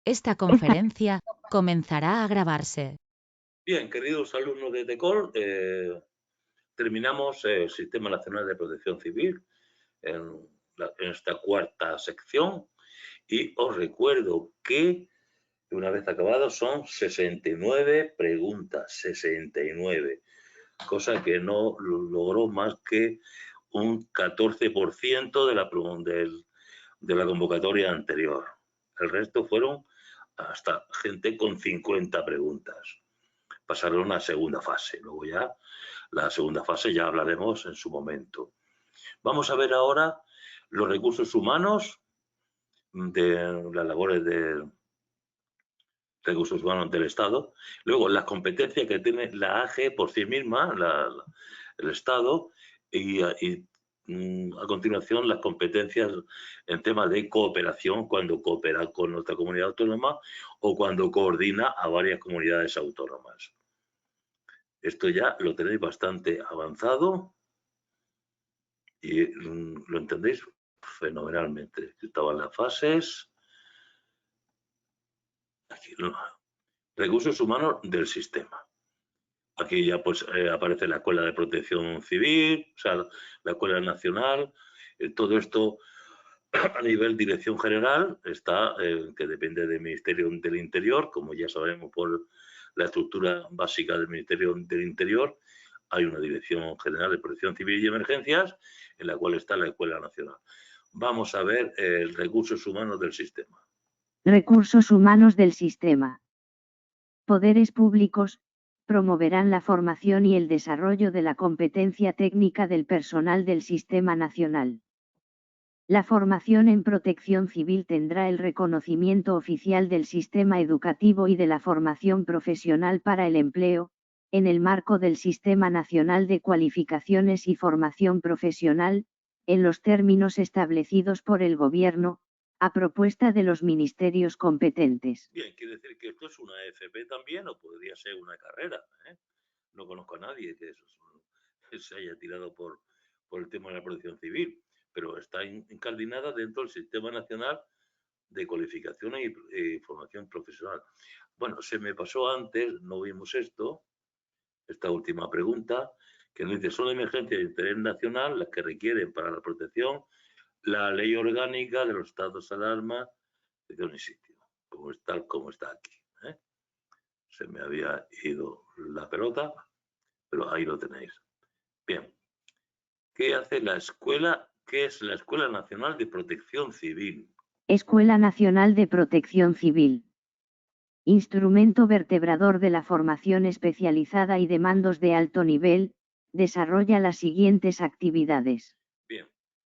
Esta conferencia comenzará a grabarse. Bien, queridos alumnos de TECOL, terminamos el Sistema Nacional de Protección Civil en esta cuarta sección y os recuerdo que una vez acabado son 69 preguntas, 69, cosa que no logró más que un 14% de la convocatoria anterior. El resto fueron hasta gente con 50 preguntas. Pasaron a segunda fase. Luego ya, la segunda fase ya hablaremos en su momento. Vamos a ver ahora los recursos humanos de las labores de recursos humanos del Estado. Luego, las competencias que tiene la AGE por sí misma, el Estado, y a continuación las competencias en temas de cooperación, cuando coopera con otra comunidad autónoma o cuando coordina a varias comunidades autónomas. Esto ya lo tenéis bastante avanzado y lo entendéis fenomenalmente. Estaban las fases. Aquí, recursos humanos del sistema. Aquí ya pues aparece la Escuela de Protección Civil, o sea, la Escuela Nacional. Todo esto a nivel dirección general está, que depende del Ministerio del Interior, como ya sabemos por la estructura básica del Ministerio del Interior. Hay una Dirección General de Protección Civil y Emergencias, en la cual está la Escuela Nacional. Vamos a ver recursos humanos del sistema. Recursos humanos del sistema. Poderes públicos promoverán la formación y el desarrollo de la competencia técnica del personal del Sistema Nacional. La formación en protección civil tendrá el reconocimiento oficial del sistema educativo y de la formación profesional para el empleo, en el marco del Sistema Nacional de Cualificaciones y Formación Profesional, en los términos establecidos por el Gobierno, a propuesta de los ministerios competentes. Bien, quiere decir que esto es una FP también o podría ser una carrera. No conozco a nadie que se haya tirado por el tema de la protección civil, pero está incardinada dentro del Sistema Nacional de Cualificaciones y Formación Profesional. Bueno, se me pasó antes, no vimos esta última pregunta, que nos dice, son emergencias de interés nacional las que requieren para la protección la ley orgánica de los estados de alarma de un sitio, como está aquí. Se me había ido la pelota, pero ahí lo tenéis. Bien. ¿Qué hace la escuela? ¿Qué es la Escuela Nacional de Protección Civil? Escuela Nacional de Protección Civil. Instrumento vertebrador de la formación especializada y de mandos de alto nivel, desarrolla las siguientes actividades. Bien,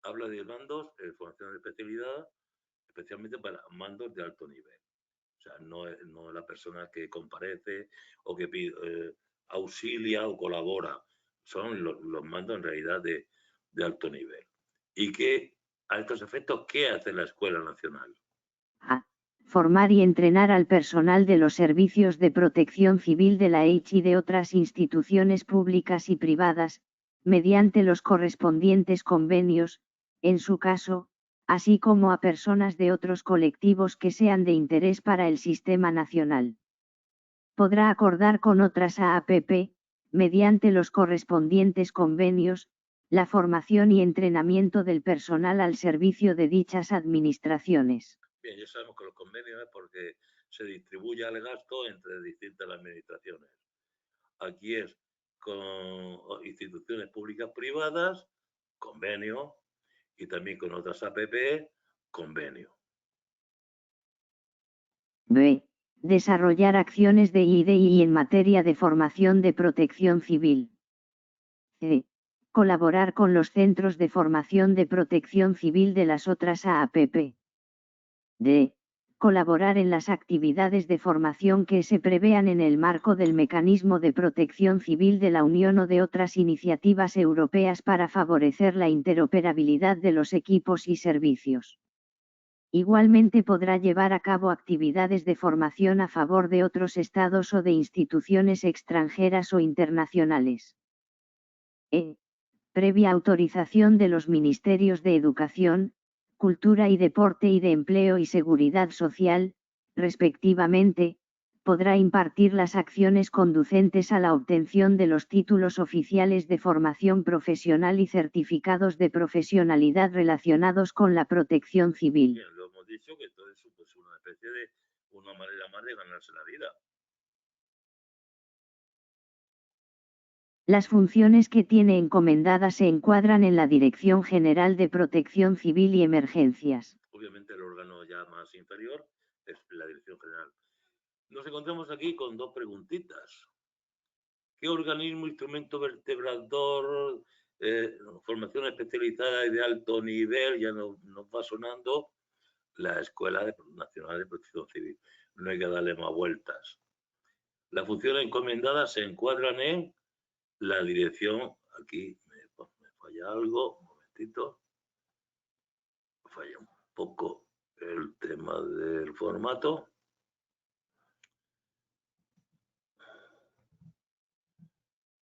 habla de mandos de formación de especialidad, especialmente para mandos de alto nivel. O sea, no la persona que comparece o que pide, auxilia o colabora. Son los mandos en realidad de alto nivel. ¿Y qué, a estos efectos, qué hace la Escuela Nacional? A. Formar y entrenar al personal de los servicios de protección civil de la EICH y de otras instituciones públicas y privadas, mediante los correspondientes convenios, en su caso, así como a personas de otros colectivos que sean de interés para el sistema nacional. Podrá acordar con otras AAPP, mediante los correspondientes convenios, la formación y entrenamiento del personal al servicio de dichas administraciones. Bien, ya sabemos que los convenios es porque se distribuye el gasto entre distintas administraciones. Aquí es con instituciones públicas privadas, convenio, y también con otras APP, convenio. B. Desarrollar acciones de IDI en materia de formación de protección civil. C. Colaborar con los centros de formación de protección civil de las otras AAPP. D. Colaborar en las actividades de formación que se prevean en el marco del Mecanismo de Protección Civil de la Unión o de otras iniciativas europeas para favorecer la interoperabilidad de los equipos y servicios. Igualmente podrá llevar a cabo actividades de formación a favor de otros estados o de instituciones extranjeras o internacionales. Previa autorización de los Ministerios de Educación, Cultura y Deporte y de Empleo y Seguridad Social, respectivamente, podrá impartir las acciones conducentes a la obtención de los títulos oficiales de formación profesional y certificados de profesionalidad relacionados con la protección civil. Bien, lo hemos dicho que todo eso es una especie de una manera más de ganarse la vida. Las funciones que tiene encomendadas se encuadran en la Dirección General de Protección Civil y Emergencias. Obviamente el órgano ya más inferior es la Dirección General. Nos encontramos aquí con dos preguntitas. ¿Qué organismo, instrumento vertebrador, formación especializada y de alto nivel? Ya nos va sonando la Escuela Nacional de Protección Civil. No hay que darle más vueltas. Las funciones encomendadas se encuadran en la dirección. Aquí me falla algo, un momentito. Falla un poco el tema del formato.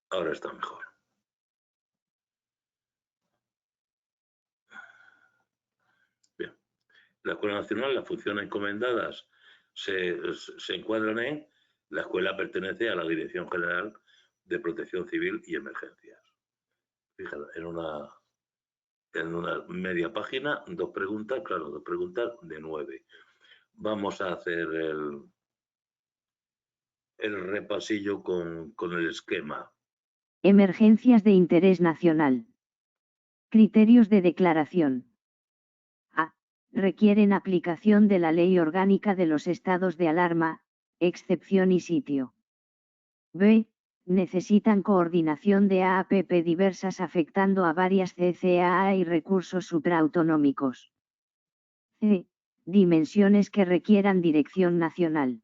Ahora está mejor. Bien. La Escuela Nacional, las funciones encomendadas se encuadran en la escuela pertenece a la Dirección General de Protección Civil y Emergencias. Fíjate, en una media página, dos preguntas, claro, dos preguntas de 9. Vamos a hacer el repasillo con el esquema. Emergencias de interés nacional. Criterios de declaración. A. Requieren aplicación de la Ley Orgánica de los Estados de Alarma, excepción y sitio. B. Necesitan coordinación de AAPP diversas afectando a varias CCAA y recursos supraautonómicos. C. Dimensiones que requieran dirección nacional.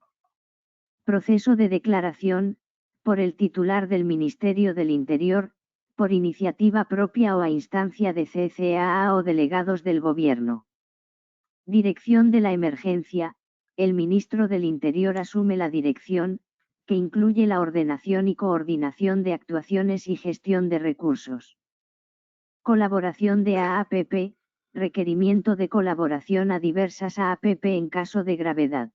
Proceso de declaración, por el titular del Ministerio del Interior, por iniciativa propia o a instancia de CCAA o delegados del Gobierno. Dirección de la emergencia, el ministro del Interior asume la dirección, que incluye la ordenación y coordinación de actuaciones y gestión de recursos. Colaboración de AAPP, requerimiento de colaboración a diversas AAPP en caso de gravedad.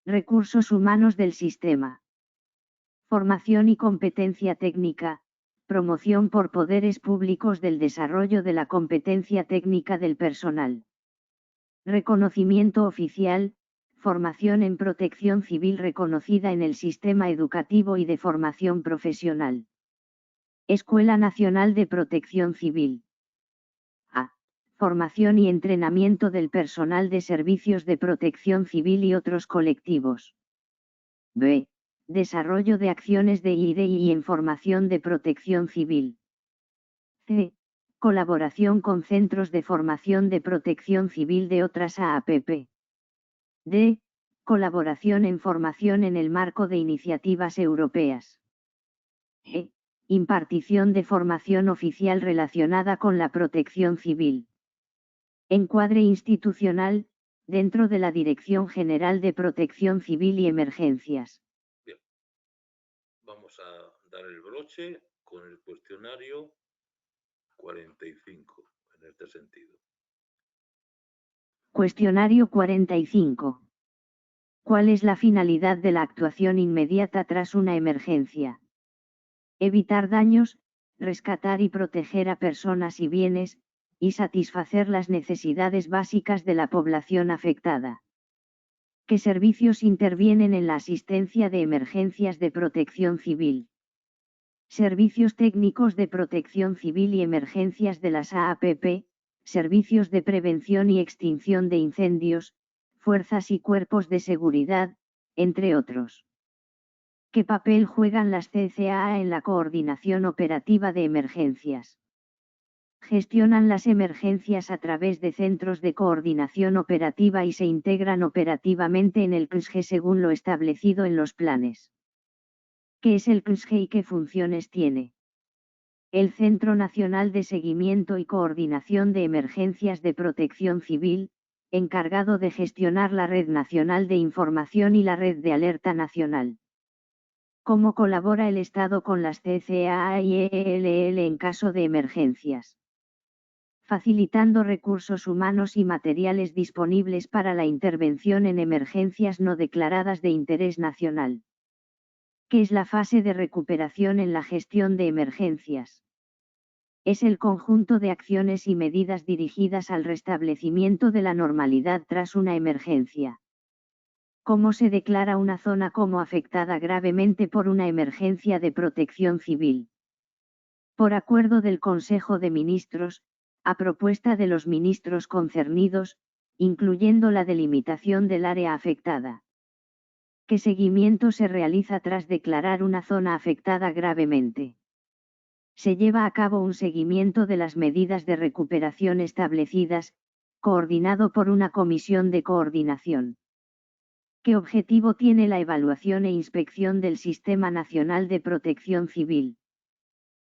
Recursos humanos del sistema. Formación y competencia técnica, promoción por poderes públicos del desarrollo de la competencia técnica del personal. Reconocimiento oficial, formación en protección civil reconocida en el sistema educativo y de formación profesional. Escuela Nacional de Protección Civil. A. Formación y entrenamiento del personal de servicios de protección civil y otros colectivos. B. Desarrollo de acciones de IDI en formación de protección civil. C. Colaboración con centros de formación de protección civil de otras AAPP. D. Colaboración en formación en el marco de iniciativas europeas. E. Impartición de formación oficial relacionada con la protección civil. Encuadre institucional, dentro de la Dirección General de Protección Civil y Emergencias. Bien. Vamos a dar el broche con el cuestionario 45, en este sentido. Cuestionario 45. ¿Cuál es la finalidad de la actuación inmediata tras una emergencia? Evitar daños, rescatar y proteger a personas y bienes, y satisfacer las necesidades básicas de la población afectada. ¿Qué servicios intervienen en la asistencia de emergencias de protección civil? Servicios técnicos de protección civil y emergencias de las AAPP, servicios de prevención y extinción de incendios, fuerzas y cuerpos de seguridad, entre otros. ¿Qué papel juegan las CCAA en la coordinación operativa de emergencias? Gestionan las emergencias a través de centros de coordinación operativa y se integran operativamente en el CNSG según lo establecido en los planes. ¿Qué es el CNSG y qué funciones tiene? El Centro Nacional de Seguimiento y Coordinación de Emergencias de Protección Civil, encargado de gestionar la Red Nacional de Información y la Red de Alerta Nacional. ¿Cómo colabora el Estado con las CCAA y ELL en caso de emergencias? facilitando recursos humanos y materiales disponibles para la intervención en emergencias no declaradas de interés nacional. ¿Qué es la fase de recuperación en la gestión de emergencias? Es el conjunto de acciones y medidas dirigidas al restablecimiento de la normalidad tras una emergencia. ¿Cómo se declara una zona como afectada gravemente por una emergencia de protección civil? Por acuerdo del Consejo de Ministros, a propuesta de los ministros concernidos, incluyendo la delimitación del área afectada. ¿Qué seguimiento se realiza tras declarar una zona afectada gravemente? Se lleva a cabo un seguimiento de las medidas de recuperación establecidas, coordinado por una comisión de coordinación. ¿Qué objetivo tiene la evaluación e inspección del Sistema Nacional de Protección Civil?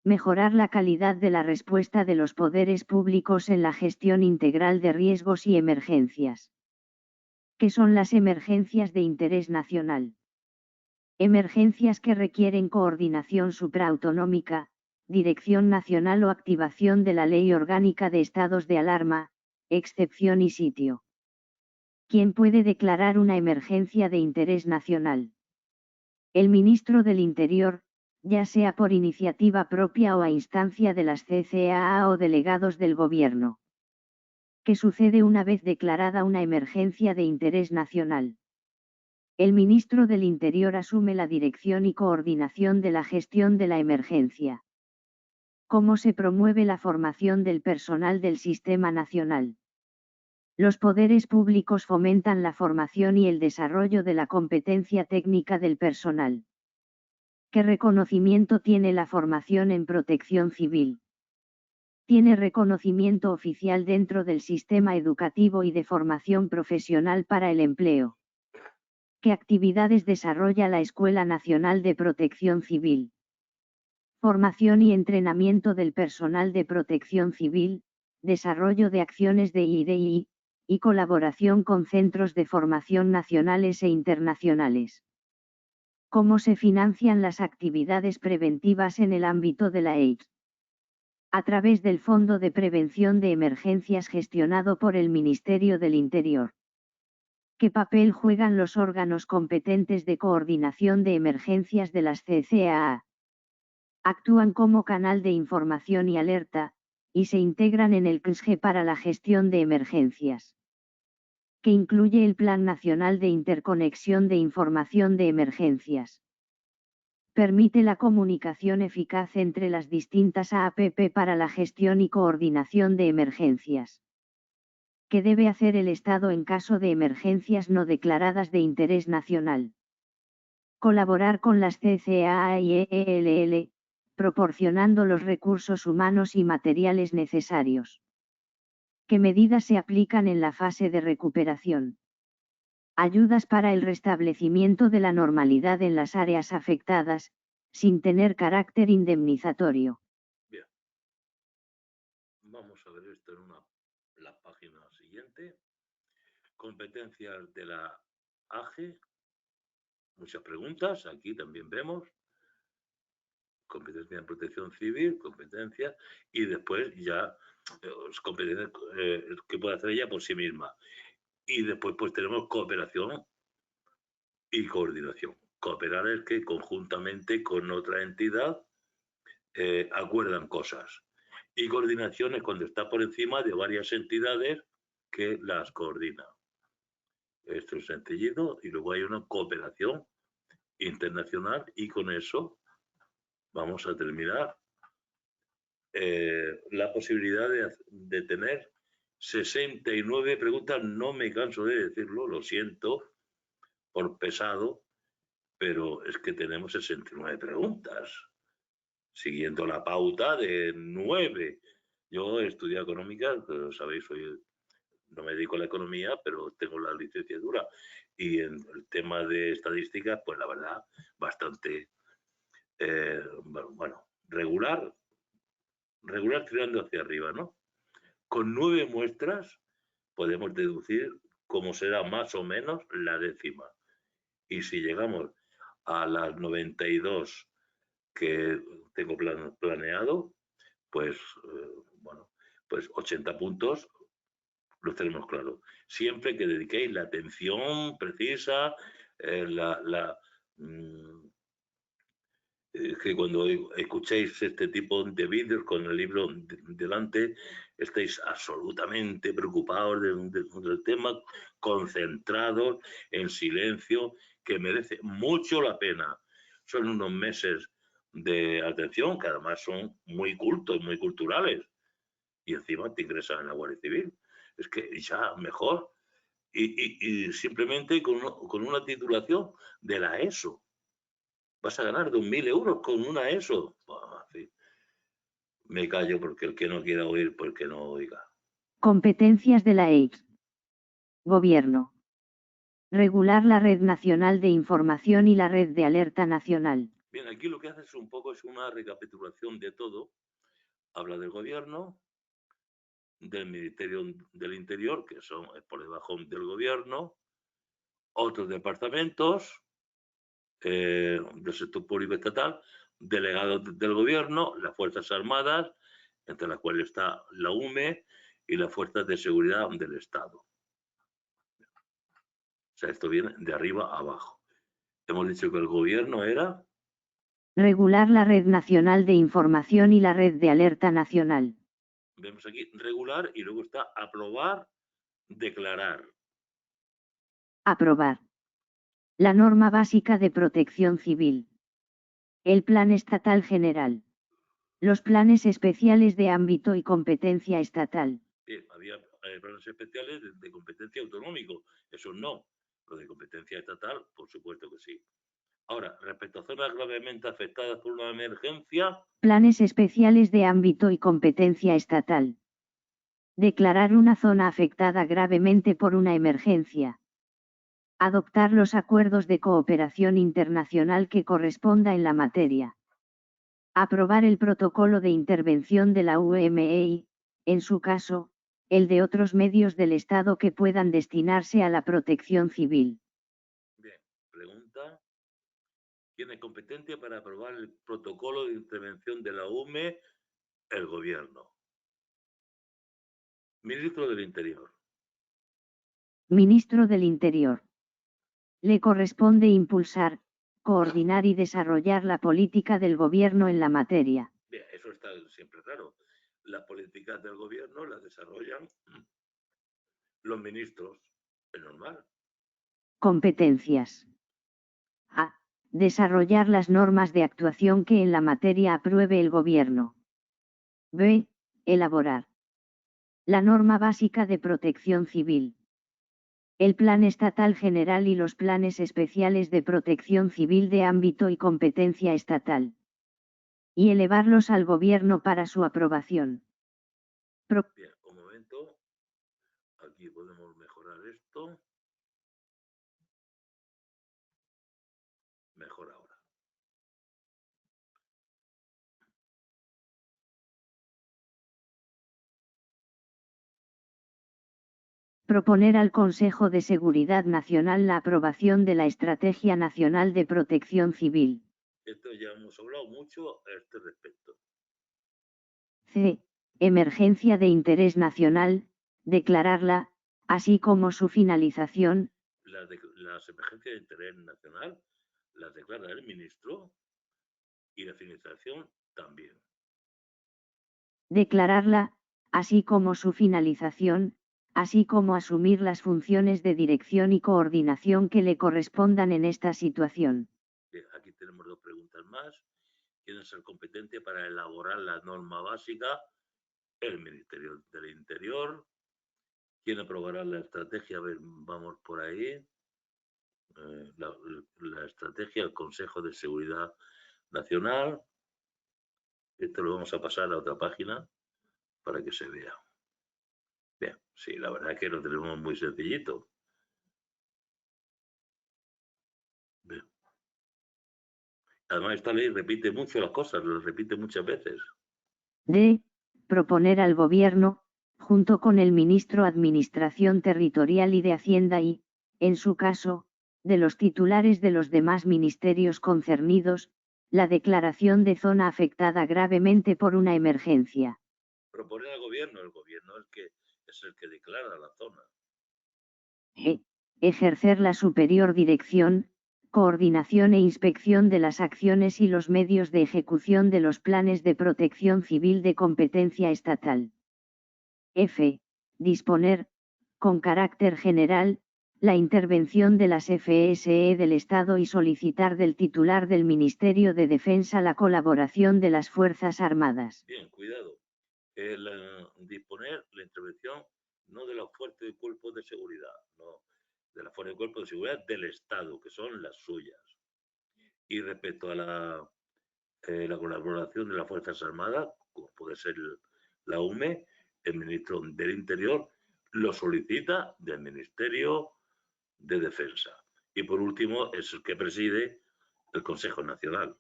Mejorar la calidad de la respuesta de los poderes públicos en la gestión integral de riesgos y emergencias. ¿Qué son las emergencias de interés nacional? Emergencias que requieren coordinación supraautonómica, dirección nacional o activación de la Ley Orgánica de Estados de Alarma, excepción y sitio. ¿Quién puede declarar una emergencia de interés nacional? El ministro del Interior, ya sea por iniciativa propia o a instancia de las CCAA o delegados del Gobierno. ¿Qué sucede una vez declarada una emergencia de interés nacional? El ministro del Interior asume la dirección y coordinación de la gestión de la emergencia. ¿Cómo se promueve la formación del personal del Sistema Nacional? Los poderes públicos fomentan la formación y el desarrollo de la competencia técnica del personal. ¿Qué reconocimiento tiene la formación en protección civil? Tiene reconocimiento oficial dentro del sistema educativo y de formación profesional para el empleo. ¿Qué actividades desarrolla la Escuela Nacional de Protección Civil? Formación y entrenamiento del personal de protección civil, desarrollo de acciones de IDI, y colaboración con centros de formación nacionales e internacionales. ¿Cómo se financian las actividades preventivas en el ámbito de la AIDS? A través del Fondo de Prevención de Emergencias gestionado por el Ministerio del Interior. ¿Qué papel juegan los órganos competentes de coordinación de emergencias de las CCAA? Actúan como canal de información y alerta, y se integran en el CNSG para la gestión de emergencias. Que incluye el Plan Nacional de Interconexión de Información de Emergencias. Permite la comunicación eficaz entre las distintas AAPP para la gestión y coordinación de emergencias. ¿Qué debe hacer el Estado en caso de emergencias no declaradas de interés nacional? Colaborar con las CCAA y EELL, proporcionando los recursos humanos y materiales necesarios. ¿Qué medidas se aplican en la fase de recuperación? Ayudas para el restablecimiento de la normalidad en las áreas afectadas, sin tener carácter indemnizatorio. Bien. Vamos a ver esto en la página siguiente. Competencias de la AGE. Muchas preguntas. Aquí también vemos. Competencia en protección civil, competencia, y después ya competencia que puede hacer ella por sí misma. Y después pues tenemos cooperación y coordinación. Cooperar es que conjuntamente con otra entidad acuerdan cosas. Y coordinación es cuando está por encima de varias entidades que las coordinan. Esto es sencillito, y luego hay una cooperación internacional, y con eso vamos a terminar. La posibilidad de tener 69 preguntas, no me canso de decirlo, lo siento por pesado, pero es que tenemos 69 preguntas, siguiendo la pauta de 9. Yo he estudiado económica, pero sabéis, no me dedico a la economía, pero tengo la licenciatura, y en el tema de estadísticas, pues la verdad, bastante, bueno, regular tirando hacia arriba, ¿no? Con 9 muestras podemos deducir cómo será más o menos la décima. Y si llegamos a las 92 que tengo planeado, pues bueno, pues 80 puntos los tenemos claros. Siempre que dediquéis la atención precisa, que cuando escuchéis este tipo de vídeos con el libro delante, estéis absolutamente preocupados del tema, concentrados, en silencio, que merece mucho la pena. Son unos meses de atención que además son muy cultos, muy culturales, y encima te ingresan en la Guardia Civil. Es que ya mejor. Y simplemente con una titulación de la ESO. Vas a ganar 2.000 euros con una ESO. Bueno, en fin. Me callo porque el que no quiera oír, pues que no oiga. Competencias de la EIC. Gobierno. Regular la Red Nacional de Información y la Red de Alerta Nacional. Bien, aquí lo que hace es una recapitulación de todo. Habla del gobierno, del Ministerio del Interior, que son por debajo del gobierno, otros departamentos del sector público estatal, delegados del gobierno, las Fuerzas Armadas, entre las cuales está la UME y las Fuerzas de Seguridad del Estado. O sea, esto viene de arriba a abajo. Hemos dicho que el gobierno era... Regular la Red Nacional de Información y la Red de Alerta Nacional. Vemos aquí regular y luego está aprobar, declarar. Aprobar. La norma básica de protección civil. El Plan Estatal General. Los planes especiales de ámbito y competencia estatal. Había planes especiales de competencia autonómico. Eso no. Lo de competencia estatal, por supuesto que sí. Ahora, respecto a zonas gravemente afectadas por una emergencia... Planes especiales de ámbito y competencia estatal. Declarar una zona afectada gravemente por una emergencia. Adoptar los acuerdos de cooperación internacional que corresponda en la materia. Aprobar el protocolo de intervención de la UME y, en su caso, el de otros medios del Estado que puedan destinarse a la protección civil. Bien, pregunta. ¿Tiene competencia para aprobar el protocolo de intervención de la UME? El gobierno. Ministro del Interior. Ministro del Interior. Le corresponde impulsar, coordinar y desarrollar la política del gobierno en la materia. Bien, eso está siempre claro. Las políticas del gobierno las desarrollan los ministros. Es normal. Competencias. A. Desarrollar las normas de actuación que en la materia apruebe el gobierno. B. Elaborar la norma básica de protección civil. El Plan Estatal General y los planes especiales de protección civil de ámbito y competencia estatal. Y elevarlos al gobierno para su aprobación. Bien, un momento. Aquí podemos mejorar esto. Mejor ahora. Proponer al Consejo de Seguridad Nacional la aprobación de la Estrategia Nacional de Protección Civil. Esto ya hemos hablado mucho a este respecto. C. Emergencia de interés nacional, declararla, así como su finalización. Las emergencias de interés nacional las declara el ministro y la finalización también. Declararla, así como su finalización, así como asumir las funciones de dirección y coordinación que le correspondan en esta situación. Bien, aquí tenemos dos preguntas más. ¿Quién es el competente para elaborar la norma básica? El Ministerio del Interior. ¿Quién aprobará la estrategia? A ver, vamos por ahí. La estrategia, el Consejo de Seguridad Nacional. Esto lo vamos a pasar a otra página para que se vea. Bien, sí, la verdad es que lo tenemos muy sencillito. Bien. Además, esta ley repite mucho las cosas, las repite muchas veces. D. Proponer al Gobierno, junto con el Ministro Administración Territorial y de Hacienda y, en su caso, de los titulares de los demás ministerios concernidos, la declaración de zona afectada gravemente por una emergencia. proponer al gobierno. El gobierno es el que declara la zona. G. Ejercer la superior dirección, coordinación e inspección de las acciones y los medios de ejecución de los planes de protección civil de competencia estatal. F. Disponer, con carácter general, la intervención de las FSE del Estado y solicitar del titular del Ministerio de Defensa la colaboración de las Fuerzas Armadas. Bien, cuidado. Disponer la intervención no de los fuerzas y cuerpos de seguridad, no, de las fuerzas y cuerpos de seguridad del Estado, que son las suyas. Y respecto a la colaboración de las Fuerzas Armadas, como puede ser la UME, el ministro del Interior lo solicita del Ministerio de Defensa. Y por último, es el que preside el Consejo Nacional.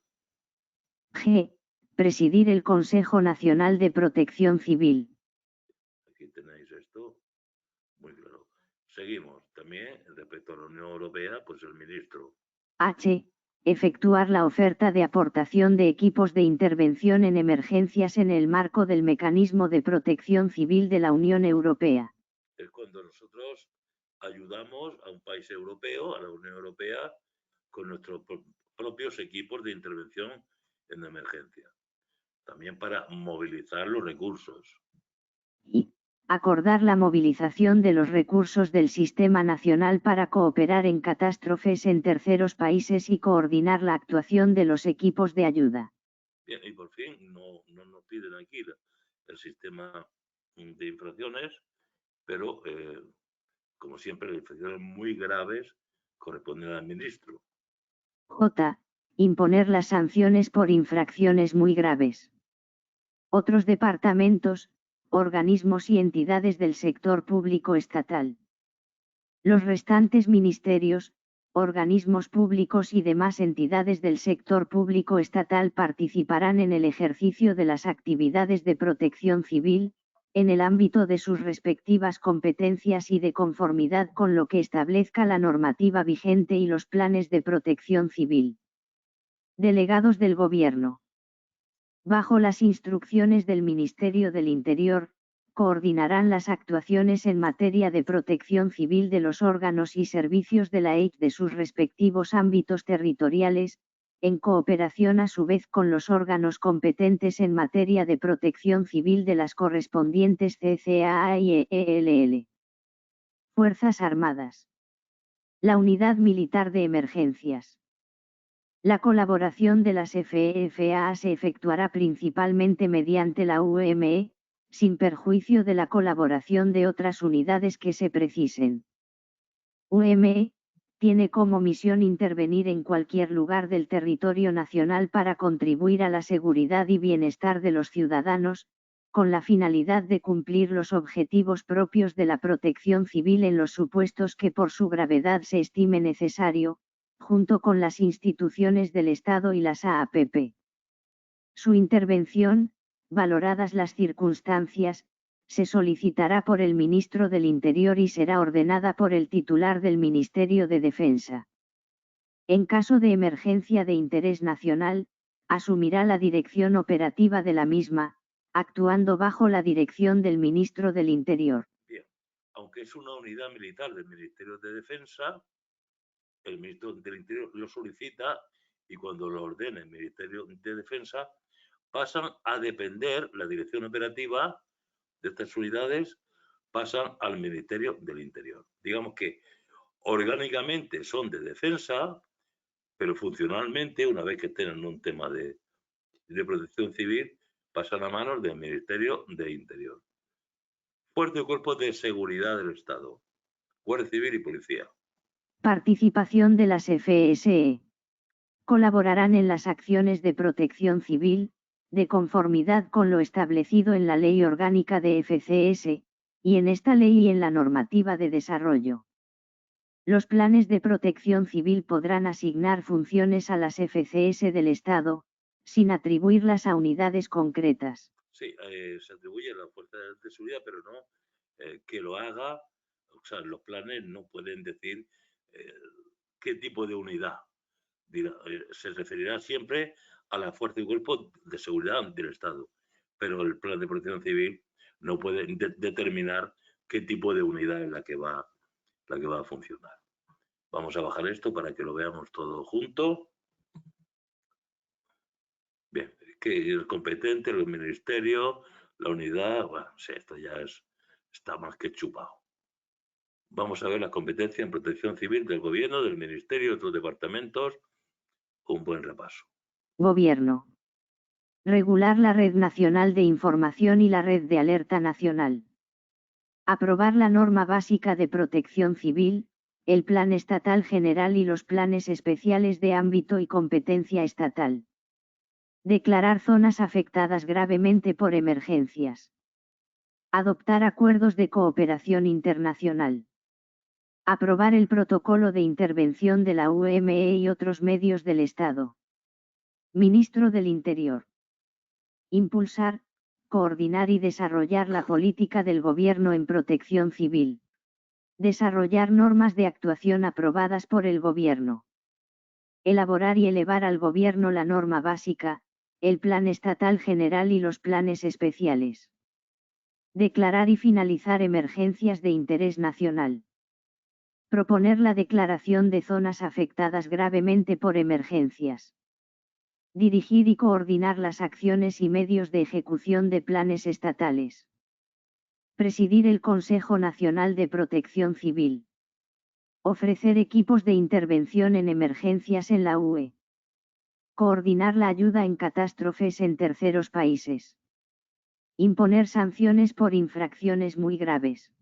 G. Presidir el Consejo Nacional de Protección Civil. Aquí tenéis esto muy claro. Seguimos. También, respecto a la Unión Europea, pues el ministro. H. Efectuar la oferta de aportación de equipos de intervención en emergencias en el marco del Mecanismo de Protección Civil de la Unión Europea. Es cuando nosotros ayudamos a un país europeo, a la Unión Europea, con nuestros propios equipos de intervención en emergencia. También para movilizar los recursos. Y acordar la movilización de los recursos del Sistema Nacional para cooperar en catástrofes en terceros países y coordinar la actuación de los equipos de ayuda. Bien, y por fin no nos piden aquí el sistema de infracciones, pero como siempre las infracciones muy graves corresponden al ministro. J. Imponer las sanciones por infracciones muy graves. Otros departamentos, organismos y entidades del sector público estatal. Los restantes ministerios, organismos públicos y demás entidades del sector público estatal participarán en el ejercicio de las actividades de protección civil, en el ámbito de sus respectivas competencias y de conformidad con lo que establezca la normativa vigente y los planes de protección civil. Delegados del Gobierno. Bajo las instrucciones del Ministerio del Interior, coordinarán las actuaciones en materia de protección civil de los órganos y servicios de la EIC de sus respectivos ámbitos territoriales, en cooperación a su vez con los órganos competentes en materia de protección civil de las correspondientes CCAA y ELL. Fuerzas Armadas. La Unidad Militar de Emergencias. La colaboración de las FEFA se efectuará principalmente mediante la UME, sin perjuicio de la colaboración de otras unidades que se precisen. UME tiene como misión intervenir en cualquier lugar del territorio nacional para contribuir a la seguridad y bienestar de los ciudadanos, con la finalidad de cumplir los objetivos propios de la protección civil en los supuestos que por su gravedad se estime necesario, junto con las instituciones del Estado y las AAPP. Su intervención, valoradas las circunstancias, se solicitará por el Ministro del Interior y será ordenada por el titular del Ministerio de Defensa. En caso de emergencia de interés nacional, asumirá la dirección operativa de la misma, actuando bajo la dirección del Ministro del Interior. Bien, aunque es una unidad militar del Ministerio de Defensa, el Ministro del Interior lo solicita y cuando lo ordene el Ministerio de Defensa, pasan a depender, la dirección operativa de estas unidades pasan al Ministerio del Interior. Digamos que orgánicamente son de defensa, pero funcionalmente, una vez que tienen un tema de protección civil, pasan a manos del Ministerio de Interior. Fuerzas y cuerpos de seguridad del Estado, Guardia Civil y Policía. Participación de las FSE. Colaborarán en las acciones de protección civil, de conformidad con lo establecido en la Ley Orgánica de FCS, y en esta ley y en la normativa de desarrollo. Los planes de protección civil podrán asignar funciones a las FCS del Estado, sin atribuirlas a unidades concretas. Sí, se atribuye a la fuerza de seguridad, pero no que lo haga, o sea, los planes no pueden decir qué tipo de unidad. Se referirá siempre a la fuerza y cuerpo de seguridad del Estado, pero el plan de protección civil no puede determinar qué tipo de unidad es la que va a funcionar. Vamos a bajar esto para que lo veamos todo junto. Bien, que es competente, el ministerio, la unidad, bueno, sí, esto ya está más que chupado. Vamos a ver la competencia en protección civil del gobierno, del ministerio y otros departamentos. Un buen repaso. Gobierno. Regular la Red Nacional de Información y la Red de Alerta Nacional. Aprobar la norma básica de protección civil, el Plan Estatal General y los planes especiales de ámbito y competencia estatal. Declarar zonas afectadas gravemente por emergencias. Adoptar acuerdos de cooperación internacional. Aprobar el protocolo de intervención de la UME y otros medios del Estado. Ministro del Interior. Impulsar, coordinar y desarrollar la política del Gobierno en protección civil. Desarrollar normas de actuación aprobadas por el Gobierno. Elaborar y elevar al Gobierno la norma básica, el Plan Estatal General y los planes especiales. Declarar y finalizar emergencias de interés nacional. Proponer la declaración de zonas afectadas gravemente por emergencias. Dirigir y coordinar las acciones y medios de ejecución de planes estatales. Presidir el Consejo Nacional de Protección Civil. Ofrecer equipos de intervención en emergencias en la UE. Coordinar la ayuda en catástrofes en terceros países. Imponer sanciones por infracciones muy graves.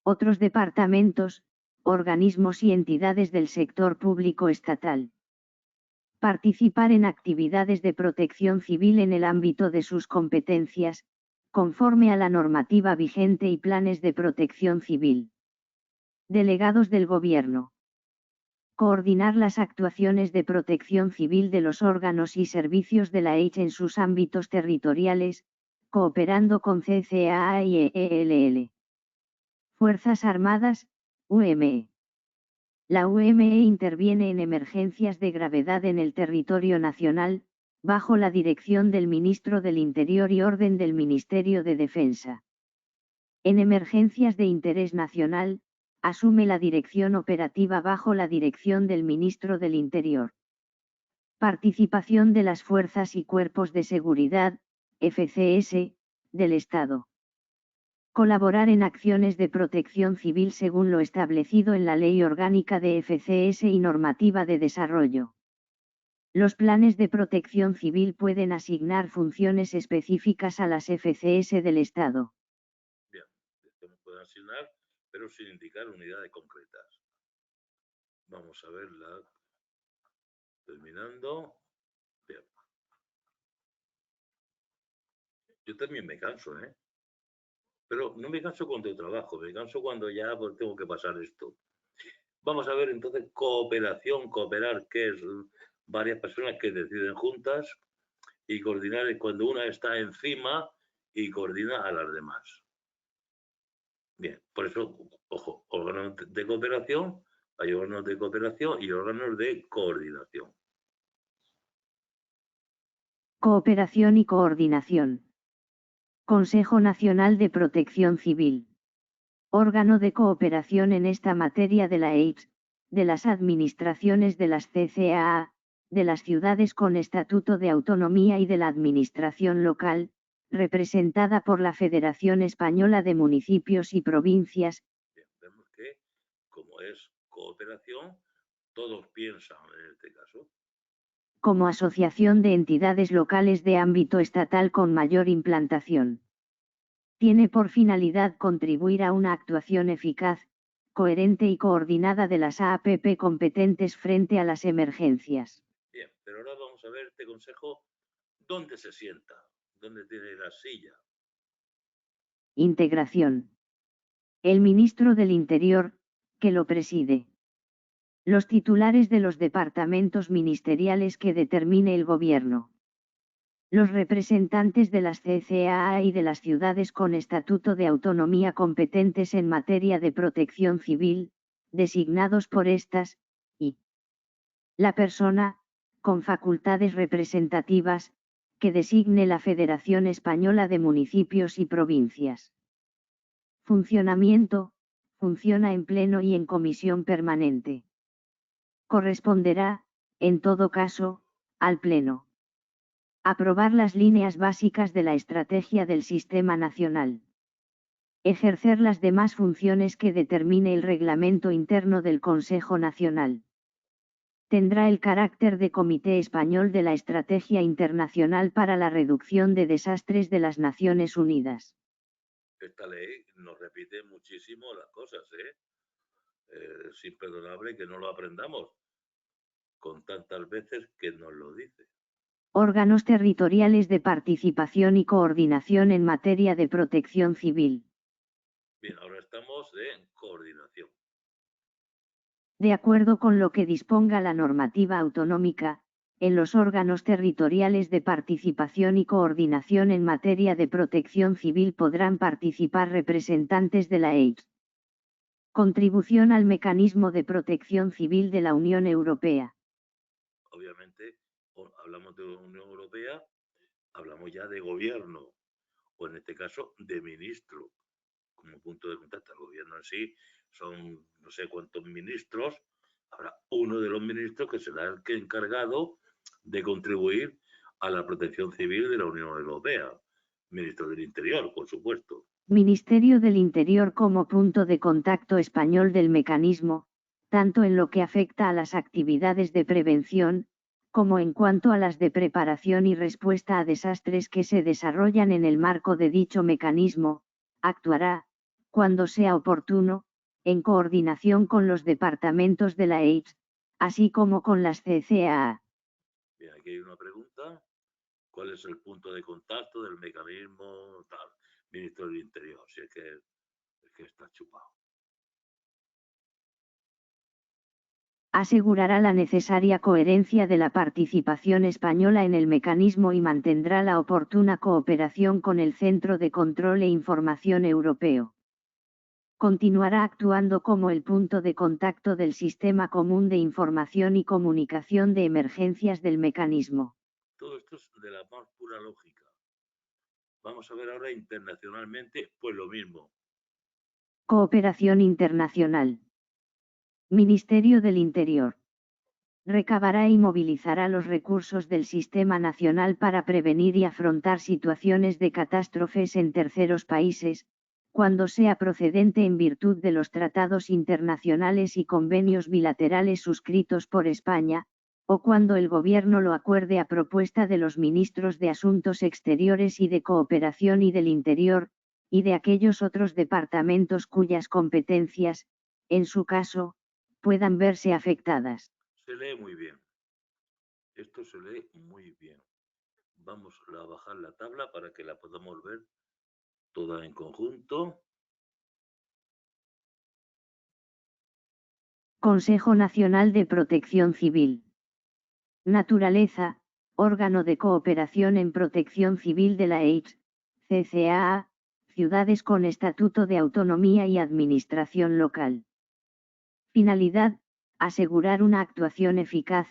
Otros departamentos, organismos y entidades del sector público estatal. Participar en actividades de protección civil en el ámbito de sus competencias, conforme a la normativa vigente y planes de protección civil. Delegados del Gobierno. Coordinar las actuaciones de protección civil de los órganos y servicios de la EICH en sus ámbitos territoriales, cooperando con CCAA y EELL. Fuerzas Armadas, UME. La UME interviene en emergencias de gravedad en el territorio nacional, bajo la dirección del Ministro del Interior y orden del Ministerio de Defensa. En emergencias de interés nacional, asume la dirección operativa bajo la dirección del Ministro del Interior. Participación de las fuerzas y cuerpos de seguridad, FCS, del Estado. Colaborar en acciones de protección civil según lo establecido en la Ley Orgánica de FCS y normativa de desarrollo. Los planes de protección civil pueden asignar funciones específicas a las FCS del Estado. Bien, esto no puede asignar, pero sin indicar unidades concretas. Vamos a verla terminando. Bien. Yo también me canso, ¿eh? Pero no me canso cuando trabajo, me canso cuando ya pues, tengo que pasar esto. Vamos a ver entonces cooperación, cooperar, que es varias personas que deciden juntas, y coordinar es cuando una está encima y coordina a las demás. Bien, por eso, ojo, órganos de cooperación, hay órganos de cooperación y órganos de coordinación. Cooperación y coordinación. Consejo Nacional de Protección Civil. Órgano de cooperación en esta materia de la EIPS, de las administraciones de las CCAA, de las ciudades con estatuto de autonomía y de la administración local, representada por la Federación Española de Municipios y Provincias. Bien, vemos que, como es cooperación, todos piensan en este caso. Como asociación de entidades locales de ámbito estatal con mayor implantación. Tiene por finalidad contribuir a una actuación eficaz, coherente y coordinada de las AAPP competentes frente a las emergencias. Bien, pero ahora vamos a ver este consejo, ¿dónde se sienta? ¿Dónde tiene la silla? Integración. El ministro del Interior, que lo preside. Los titulares de los departamentos ministeriales que determine el Gobierno. Los representantes de las CCAA y de las ciudades con estatuto de autonomía competentes en materia de protección civil, designados por estas, y la persona, con facultades representativas, que designe la Federación Española de Municipios y Provincias. Funcionamiento, funciona en pleno y en comisión permanente. Corresponderá, en todo caso, al Pleno. Aprobar las líneas básicas de la estrategia del Sistema Nacional. Ejercer las demás funciones que determine el reglamento interno del Consejo Nacional. Tendrá el carácter de Comité Español de la Estrategia Internacional para la Reducción de Desastres de las Naciones Unidas. Esta ley nos repite muchísimo las cosas, es imperdonable que no lo aprendamos con tantas veces que nos lo dice. Órganos territoriales de participación y coordinación en materia de protección civil. Bien, ahora estamos en coordinación. De acuerdo con lo que disponga la normativa autonómica, en los órganos territoriales de participación y coordinación en materia de protección civil podrán participar representantes de la EIT. Contribución al mecanismo de protección civil de la Unión Europea. Obviamente, hablamos de la Unión Europea, hablamos ya de gobierno, o en este caso de ministro, como punto de contacto. El gobierno en sí son no sé cuántos ministros, habrá uno de los ministros que será el que encargado de contribuir a la protección civil de la Unión Europea. Ministro del Interior, por supuesto. Ministerio del Interior como punto de contacto español del mecanismo, tanto en lo que afecta a las actividades de prevención, como en cuanto a las de preparación y respuesta a desastres que se desarrollan en el marco de dicho mecanismo, actuará, cuando sea oportuno, en coordinación con los departamentos de la EIT, así como con las CCAA. Bien, aquí hay una pregunta. ¿Cuál es el punto de contacto del mecanismo tal? Ministro del Interior, si es que está chupado. Asegurará la necesaria coherencia de la participación española en el mecanismo y mantendrá la oportuna cooperación con el Centro de Control e Información Europeo. Continuará actuando como el punto de contacto del Sistema Común de Información y Comunicación de Emergencias del mecanismo. Todo esto es de la más pura lógica. Vamos a ver ahora internacionalmente, pues lo mismo. Cooperación internacional. Ministerio del Interior. Recabará y movilizará los recursos del Sistema Nacional para prevenir y afrontar situaciones de catástrofes en terceros países, cuando sea procedente en virtud de los tratados internacionales y convenios bilaterales suscritos por España, o cuando el Gobierno lo acuerde a propuesta de los ministros de Asuntos Exteriores y de Cooperación y del Interior, y de aquellos otros departamentos cuyas competencias, en su caso, puedan verse afectadas. Se lee muy bien. Esto se lee muy bien. Vamos a bajar la tabla para que la podamos ver toda en conjunto. Consejo Nacional de Protección Civil. Naturaleza, órgano de cooperación en protección civil de la EIT, CCAA, ciudades con estatuto de autonomía y administración local. Finalidad, asegurar una actuación eficaz,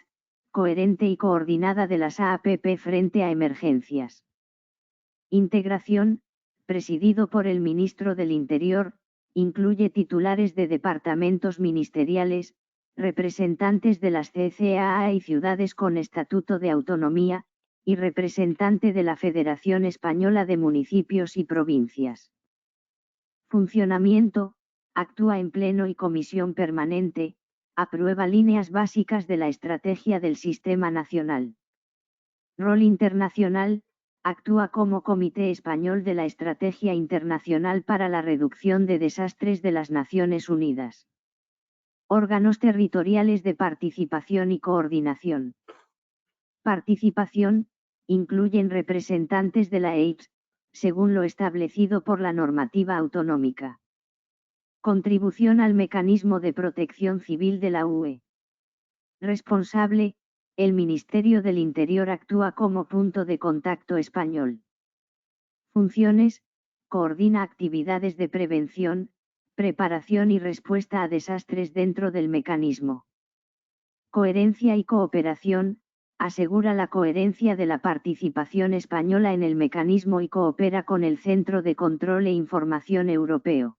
coherente y coordinada de las AAPP frente a emergencias. Integración, presidido por el Ministro del Interior, incluye titulares de departamentos ministeriales, representantes de las CCAA y ciudades con estatuto de autonomía, y representante de la Federación Española de Municipios y Provincias. Funcionamiento, actúa en pleno y comisión permanente, aprueba líneas básicas de la estrategia del Sistema Nacional. Rol internacional, actúa como Comité Español de la Estrategia Internacional para la Reducción de Desastres de las Naciones Unidas. Órganos territoriales de participación y coordinación. Participación, incluyen representantes de la EIT, según lo establecido por la normativa autonómica. Contribución al mecanismo de protección civil de la UE. Responsable, el Ministerio del Interior actúa como punto de contacto español. Funciones, coordina actividades de prevención, preparación y respuesta a desastres dentro del mecanismo. Coherencia y cooperación, asegura la coherencia de la participación española en el mecanismo y coopera con el Centro de Control e Información Europeo.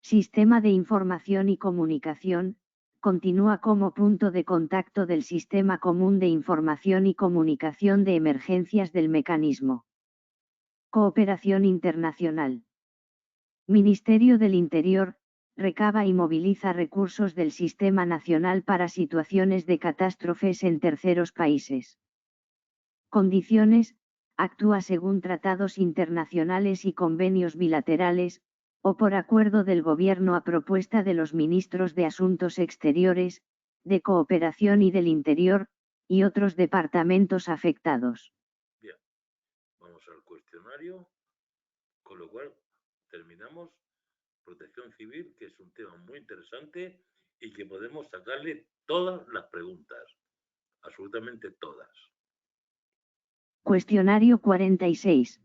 Sistema de Información y Comunicación, continúa como punto de contacto del Sistema Común de Información y Comunicación de Emergencias del mecanismo. Cooperación internacional. Ministerio del Interior, recaba y moviliza recursos del Sistema Nacional para situaciones de catástrofes en terceros países. Condiciones, actúa según tratados internacionales y convenios bilaterales, o por acuerdo del Gobierno a propuesta de los ministros de Asuntos Exteriores, de Cooperación y del Interior, y otros departamentos afectados. Bien, vamos al cuestionario, con lo cual terminamos protección civil, que es un tema muy interesante y que podemos sacarle todas las preguntas, absolutamente todas. Cuestionario 46.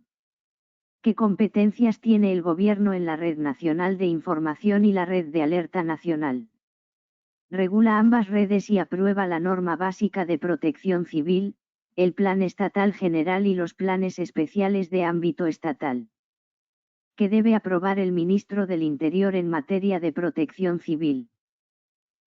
¿Qué competencias tiene el Gobierno en la Red Nacional de Información y la Red de Alerta Nacional? Regula ambas redes y aprueba la norma básica de protección civil, el Plan Estatal General y los planes especiales de ámbito estatal. ¿Qué debe aprobar el Ministro del Interior en materia de protección civil?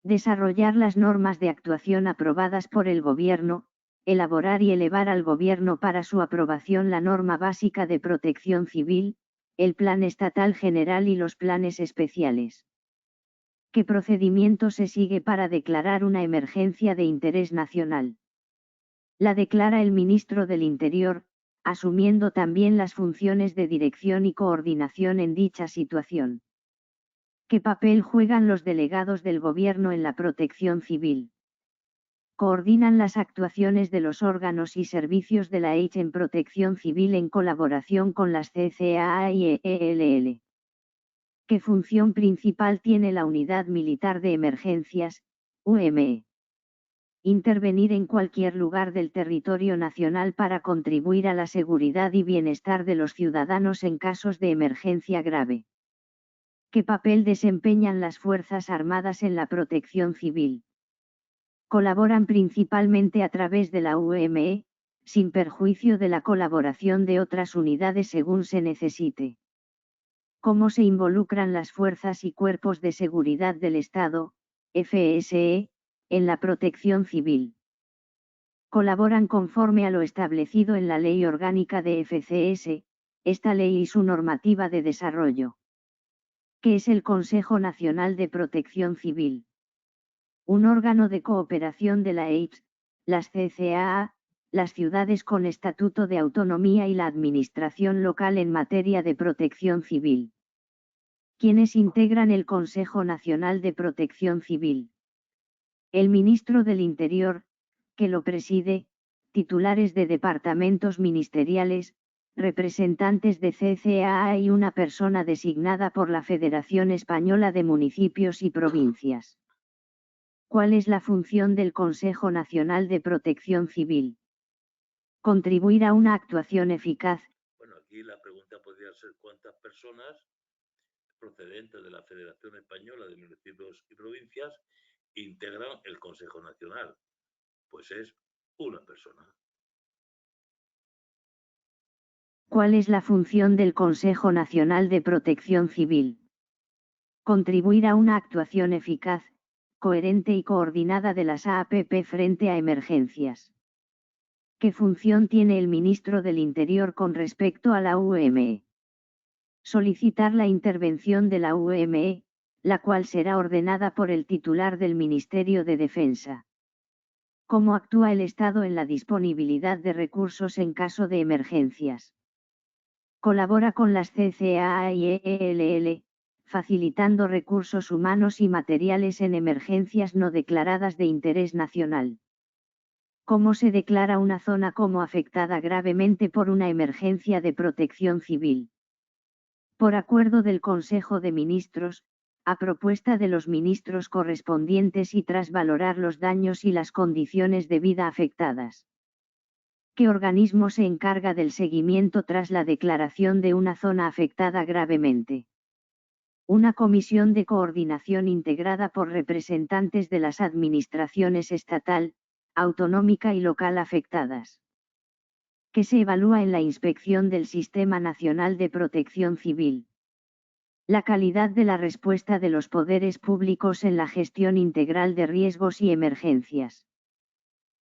Desarrollar las normas de actuación aprobadas por el Gobierno, elaborar y elevar al Gobierno para su aprobación la norma básica de protección civil, el Plan Estatal General y los planes especiales. ¿Qué procedimiento se sigue para declarar una emergencia de interés nacional? La declara el Ministro del Interior, asumiendo también las funciones de dirección y coordinación en dicha situación. ¿Qué papel juegan los delegados del Gobierno en la protección civil? Coordinan las actuaciones de los órganos y servicios de la EICH en protección civil en colaboración con las CCAA y EELL. ¿Qué función principal tiene la Unidad Militar de Emergencias, UME? Intervenir en cualquier lugar del territorio nacional para contribuir a la seguridad y bienestar de los ciudadanos en casos de emergencia grave. ¿Qué papel desempeñan las Fuerzas Armadas en la protección civil? Colaboran principalmente a través de la UME, sin perjuicio de la colaboración de otras unidades según se necesite. ¿Cómo se involucran las fuerzas y cuerpos de seguridad del Estado, FSE, en la protección civil? Colaboran conforme a lo establecido en la Ley Orgánica de FCS, esta ley y su normativa de desarrollo. ¿Qué es el Consejo Nacional de Protección Civil? Un órgano de cooperación de la EIPS, las CCAA, las ciudades con estatuto de autonomía y la administración local en materia de protección civil. ¿Quiénes integran el Consejo Nacional de Protección Civil? El Ministro del Interior, que lo preside, titulares de departamentos ministeriales, representantes de CCAA y una persona designada por la Federación Española de Municipios y Provincias. ¿Cuál es la función del Consejo Nacional de Protección Civil? Contribuir a una actuación eficaz. Bueno, aquí la pregunta podría ser cuántas personas procedentes de la Federación Española de Municipios y Provincias integran el Consejo Nacional. Pues es una persona. ¿Cuál es la función del Consejo Nacional de Protección Civil? Contribuir a una actuación eficaz, coherente y coordinada de las AAPP frente a emergencias. ¿Qué función tiene el Ministro del Interior con respecto a la UME? Solicitar la intervención de la UME, la cual será ordenada por el titular del Ministerio de Defensa. ¿Cómo actúa el Estado en la disponibilidad de recursos en caso de emergencias? Colabora con las CCAA y EELL, facilitando recursos humanos y materiales en emergencias no declaradas de interés nacional. ¿Cómo se declara una zona como afectada gravemente por una emergencia de protección civil? Por acuerdo del Consejo de Ministros, a propuesta de los ministros correspondientes y tras valorar los daños y las condiciones de vida afectadas. ¿Qué organismo se encarga del seguimiento tras la declaración de una zona afectada gravemente? Una comisión de coordinación integrada por representantes de las administraciones estatal, autonómica y local afectadas. Que se evalúa en la inspección del Sistema Nacional de Protección Civil. La calidad de la respuesta de los poderes públicos en la gestión integral de riesgos y emergencias.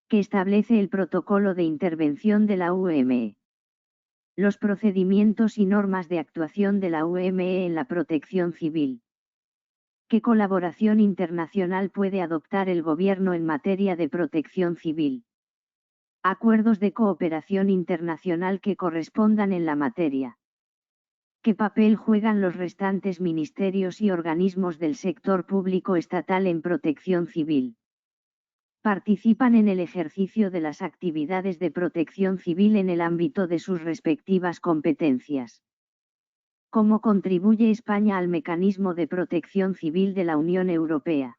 Que establece el protocolo de intervención de la UME. Los procedimientos y normas de actuación de la UME en la protección civil. ¿Qué colaboración internacional puede adoptar el Gobierno en materia de protección civil? Acuerdos de cooperación internacional que correspondan en la materia. ¿Qué papel juegan los restantes ministerios y organismos del sector público estatal en protección civil? Participan en el ejercicio de las actividades de protección civil en el ámbito de sus respectivas competencias. ¿Cómo contribuye España al mecanismo de protección civil de la Unión Europea?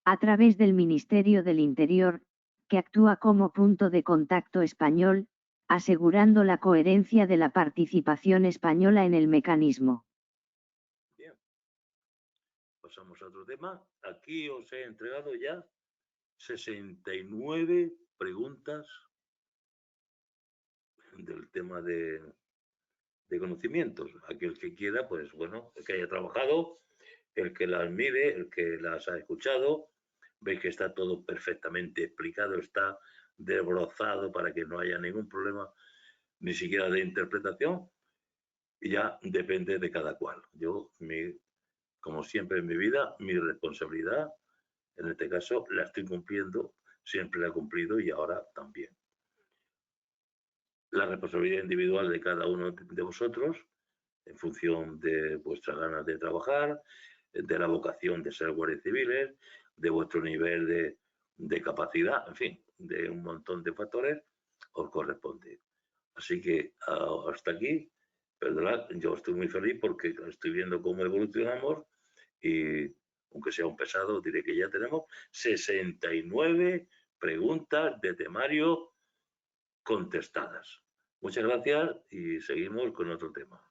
A través del Ministerio del Interior, que actúa como punto de contacto español, asegurando la coherencia de la participación española en el mecanismo. Bien, pasamos a otro tema. Aquí os he entregado ya 69 preguntas del tema de conocimientos. Aquel que quiera, pues bueno, el que haya trabajado, el que las mire, el que las ha escuchado, veis que está todo perfectamente explicado, está desbrozado para que no haya ningún problema, ni siquiera de interpretación, y ya depende de cada cual. Yo, como siempre en mi vida, mi responsabilidad, en este caso, la estoy cumpliendo, siempre la he cumplido y ahora también. La responsabilidad individual de cada uno de vosotros, en función de vuestras ganas de trabajar, de la vocación de ser guardias civiles, de vuestro nivel de capacidad, en fin, de un montón de factores, os corresponde. Así que hasta aquí, perdonad, yo estoy muy feliz porque estoy viendo cómo evolucionamos y aunque sea un pesado, diré que ya tenemos 69 preguntas de temario contestadas. Muchas gracias y seguimos con otro tema.